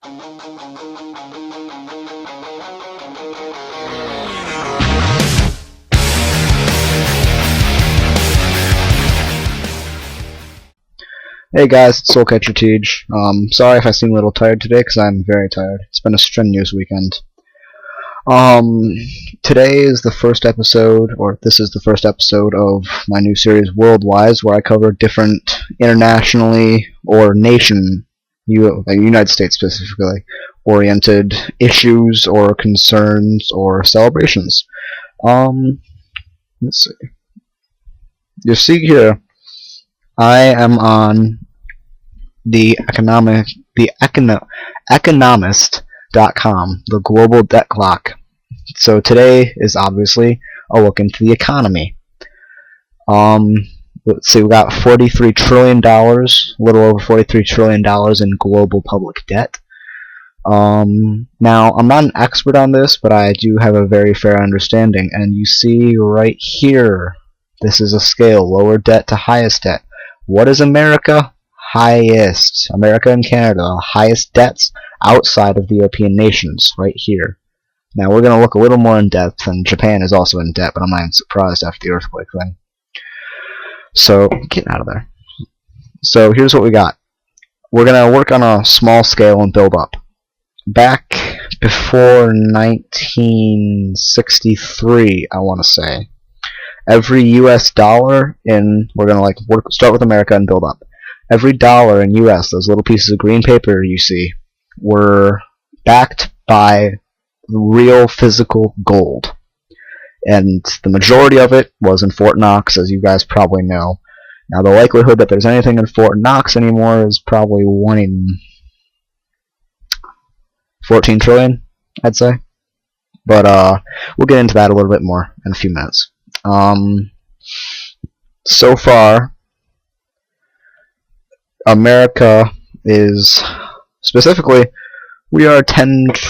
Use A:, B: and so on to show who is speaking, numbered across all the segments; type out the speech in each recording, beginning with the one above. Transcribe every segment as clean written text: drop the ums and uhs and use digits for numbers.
A: Hey guys, it's Soulcatcher Teej. Sorry if I seem a little tired today, because I'm very tired. It's been a strenuous weekend. Today is the first episode, or this is the first episode of my new series, Worldwise, where I cover different internationally or United States specifically, oriented issues or concerns or celebrations. Let's see. You see here, I am on the Economist.com, the global debt clock. So today is obviously a look into the economy. Let's see, we got $43 trillion, a little over $43 trillion in global public debt. Now, I'm not an expert on this, but I do have a very fair understanding, and you see right here, this is a scale, lower debt to highest debt. What is America? Highest. America and Canada, highest debts outside of the European nations, right here. Now we're going to look a little more in depth, and Japan is also in debt, but I'm not even surprised after the earthquake thing. So, get out of there. So here's what we got. We're going to work on a small scale and build up. Back before 1963, I want to say, every US dollar in, we're going to start with America and build up. Every dollar in US, those little pieces of green paper you see, were backed by real physical gold. And the majority of it was in Fort Knox, as you guys probably know. Now the likelihood that there's anything in Fort Knox anymore is probably 1 in 14 trillion, I'd say. But we'll get into that a little bit more in a few minutes. So far, America is, specifically, we are hundreds,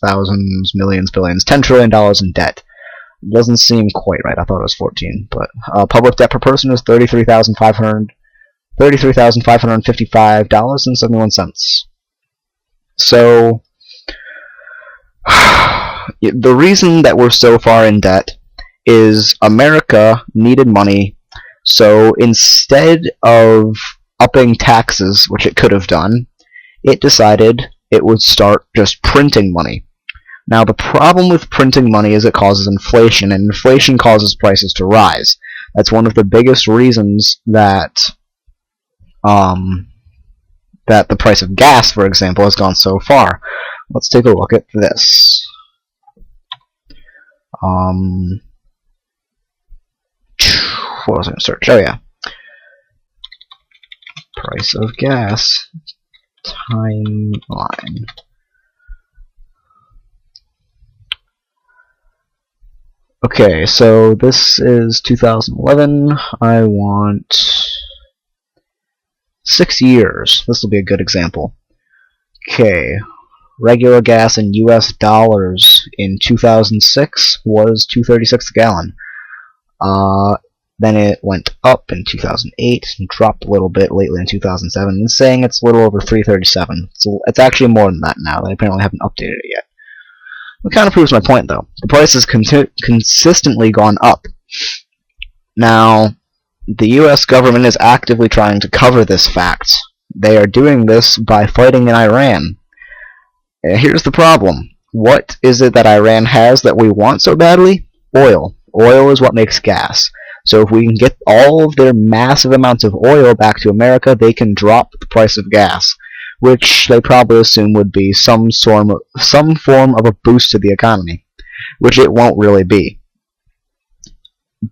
A: thousands, millions, billions, $10 trillion in debt. Doesn't seem quite right. I thought it was 14, but public debt per person is $33,555.71. So the reason that we're so far in debt is America needed money, so instead of upping taxes, which it could have done, it decided it would start just printing money. Now the problem with printing money is it causes inflation, and inflation causes prices to rise. That's one of the biggest reasons that that the price of gas, for example, has gone so far. Let's take a look at this. What was I going to search? Oh yeah. Price of gas timeline. Okay, so this is 2011. I want 6 years. This will be a good example. Okay, regular gas in US dollars in 2006 was $2.36 a gallon. Then it went up in 2008 and dropped a little bit lately in 2007, and saying it's a little over $3.37. So it's actually more than that now. They apparently haven't updated it yet. It kind of proves my point, though. The price has consistently gone up. Now, the US government is actively trying to cover this fact. They are doing this by fighting in Iran. Here's the problem. What is it that Iran has that we want so badly? Oil. Oil is what makes gas. So if we can get all of their massive amounts of oil back to America, they can drop the price of gas, which they probably assume would be some form of a boost to the economy, which it won't really be.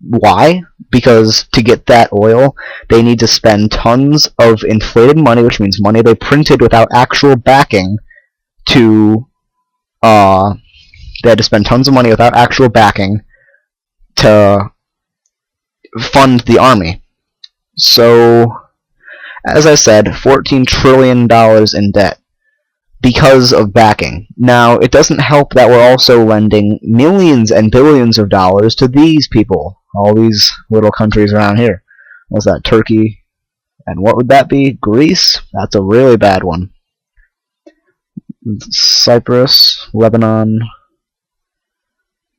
A: Why? Because to get that oil, they need to spend tons of inflated money, which means money they printed without actual backing, they had to spend tons of money without actual backing to fund the army. So, as I said, $14 trillion in debt because of backing. Now, it doesn't help that we're also lending millions and billions of dollars to these people, all these little countries around here. What's that, Turkey? And what would that be? Greece? That's a really bad one. Cyprus, Lebanon.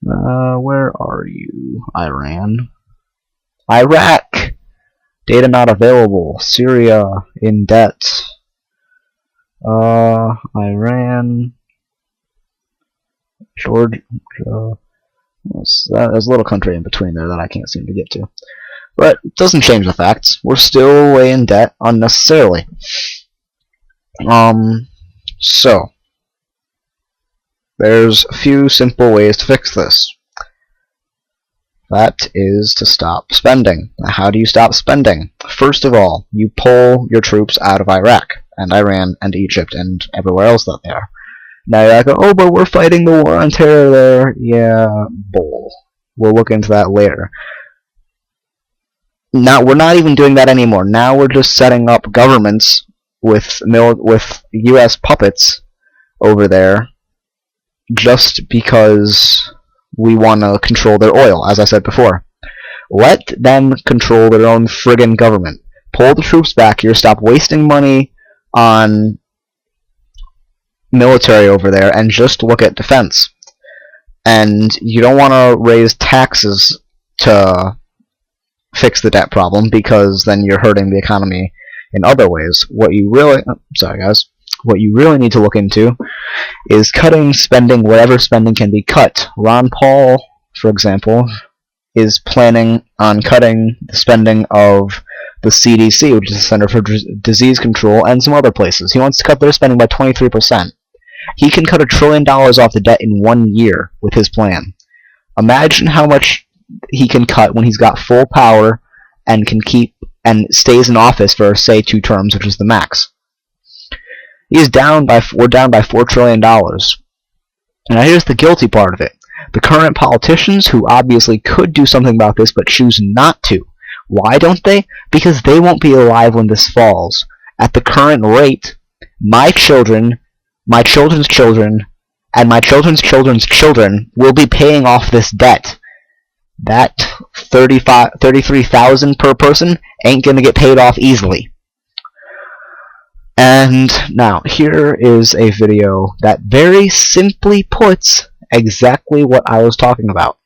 A: Where are you? Iran. Iraq! Data not available. Syria in debt. Iran. Georgia. There's a little country in between there that I can't seem to get to. But it doesn't change the facts. We're still way in debt unnecessarily. So there's a few simple ways to fix this. That is to stop spending. Now, how do you stop spending? First of all, you pull your troops out of Iraq and Iran and Egypt and everywhere else that they are. Now you're like, oh, but we're fighting the war on terror there. Yeah, bull. We'll look into that later. Now we're not even doing that anymore. Now we're just setting up governments with U.S. puppets over there, just because we want to control their oil. As I said before, let them control their own friggin' government. Pull the troops back here. Stop wasting money on military over there, and just look at defense. And you don't want to raise taxes to fix the debt problem, because then you're hurting the economy in other ways. What you really need to look into is cutting spending wherever spending can be cut. Ron Paul, for example, is planning on cutting the spending of the CDC, which is the Center for Disease Control, and some other places. He wants to cut their spending by 23%. He can cut $1 trillion off the debt in 1 year with his plan. Imagine how much he can cut when he's got full power and can keep and stays in office for, say, 2 terms, which is the max. We're down by $4 trillion. Now here's the guilty part of it. The current politicians, who obviously could do something about this but choose not to. Why don't they? Because they won't be alive when this falls. At the current rate, my children, my children's children, and my children's children's children will be paying off this debt. That $33,000 per person ain't gonna get paid off easily. And now, here is a video that very simply puts exactly what I was talking about.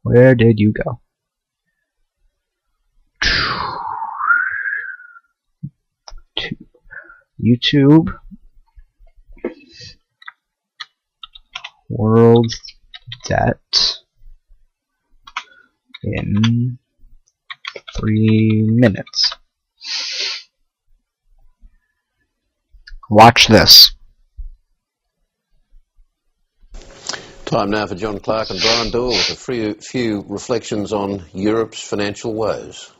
A: Where did you go? YouTube. World debt in 3 minutes. Watch this.
B: Time now for John Clark and Brian Doyle with a few reflections on Europe's financial woes.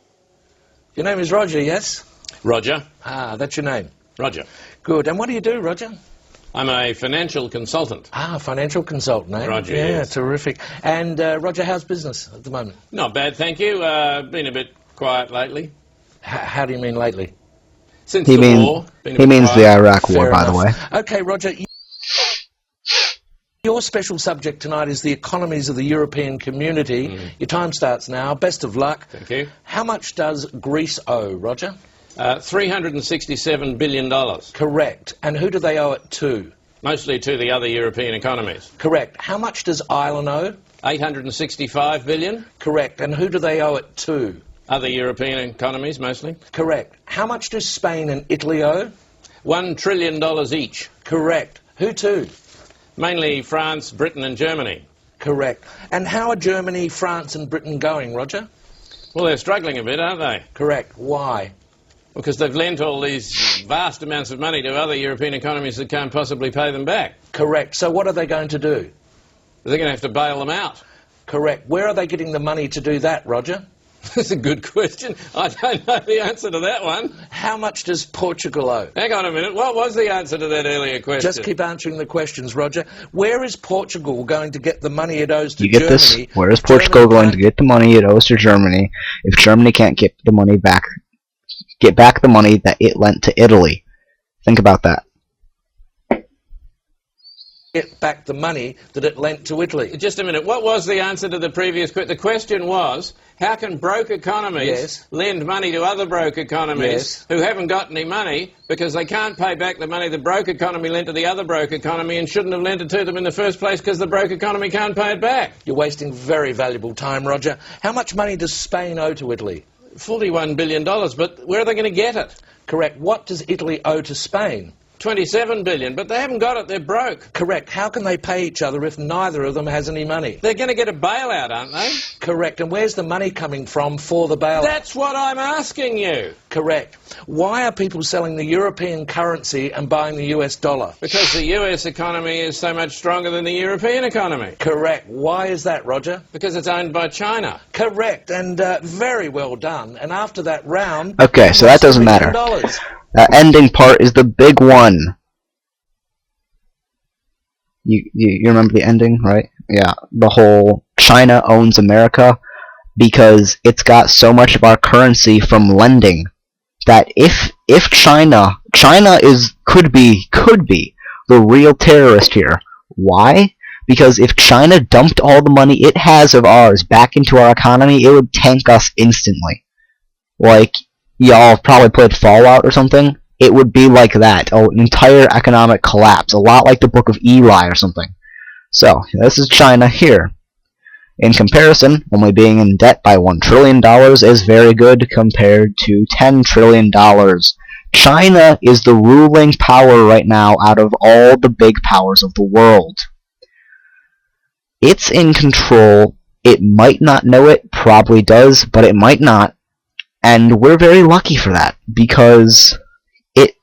C: Your name is Roger, yes?
D: Roger.
C: Ah, that's your name.
D: Roger.
C: Good. And what do you do, Roger?
D: I'm a financial consultant.
C: Ah, financial consultant, eh?
D: Roger,
C: yeah,
D: yes.
C: Terrific. And, Roger, how's business at the moment?
D: Not bad, thank you. Been a bit quiet lately.
C: How do you mean lately?
D: Since
A: He
D: the war.
A: means the Iraq War,
C: Fair
A: by the
C: enough.
A: way.
C: Okay, Roger. Your special subject tonight is the economies of the European community. Your time starts now. Best of luck.
D: Thank you.
C: How much does Greece owe, Roger?
D: $367 billion.
C: Correct. And who do they owe it to?
D: Mostly to the other European economies.
C: Correct. How much does Ireland owe?
D: $865 billion.
C: Correct. And who do they owe it to?
D: Other European economies, mostly.
C: Correct. How much do Spain and Italy owe?
D: $1 trillion each.
C: Correct. Who to?
D: Mainly France, Britain and Germany.
C: Correct. And how are Germany, France and Britain going, Roger?
D: Well, they're struggling a bit, aren't they?
C: Correct. Why?
D: Because they've lent all these vast amounts of money to other European economies that can't possibly pay them back.
C: Correct. So what are they going to do?
D: They're going to have to bail them out.
C: Correct. Where are they getting the money to do that, Roger?
D: That's a good question. I don't know the answer to that one.
C: How much does Portugal owe?
D: Hang on a minute. What was the answer to that earlier question?
C: Just keep answering the questions, Roger. Where is Portugal going to get the money it owes to
A: You get
C: Germany?
A: this? Where is Portugal going to get the money it owes to Germany if Germany can't get the money back? Get back the money that it lent to Italy. Think about that.
C: get back the money that it lent to Italy.
D: Just a minute. What was the answer to the previous question? The question was, how can broke economies lend money to other broke economies who haven't got any money because they can't pay back the money the broke economy lent to the other broke economy and shouldn't have lent it to them in the first place because the broke economy can't pay it back?
C: You're wasting very valuable time, Roger. How much money does Spain owe to Italy?
D: $41 billion, but where are they going to get it?
C: Correct. What does Italy owe to Spain?
D: $27 billion, but they haven't got it. They're broke.
C: Correct. How can they pay each other if neither of them has any money?
D: They're going to get a bailout, aren't they?
C: Correct. And where's the money coming from for the bailout?
D: That's what I'm asking you.
C: Correct. Why are people selling the European currency and buying the US dollar?
D: Because the US economy is so much stronger than the European economy.
C: Correct. Why is that, Roger?
D: Because it's owned by China.
C: Correct. And very well done. And after that round...
A: Okay, so that doesn't matter. That ending part is the big one. You remember the ending, right? Yeah, the whole China owns America because it's got so much of our currency from lending that if China could be the real terrorist here. Why? Because if China dumped all the money it has of ours back into our economy, it would tank us instantly. Like, y'all probably played Fallout or something. It would be like that. Oh, an entire economic collapse. A lot like the Book of Eli or something. So, this is China here. In comparison, only being in debt by $1 trillion is very good compared to $10 trillion. China is the ruling power right now out of all the big powers of the world. It's in control. It might not know it, probably does, but it might not. And we're very lucky for that, because it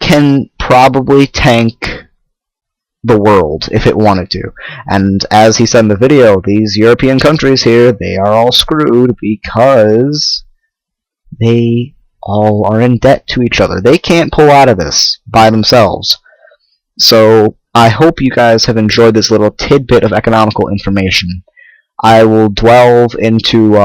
A: can probably tank the world if it wanted to. And as he said in the video, these European countries here, they are all screwed because they all are in debt to each other. They can't pull out of this by themselves. So I hope you guys have enjoyed this little tidbit of economical information. I will delve into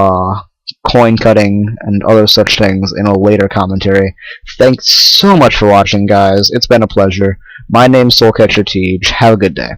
A: coin cutting and other such things in a later commentary. Thanks so much for watching, guys. It's been a pleasure. My name's Soulcatcher Teej. Have a good day.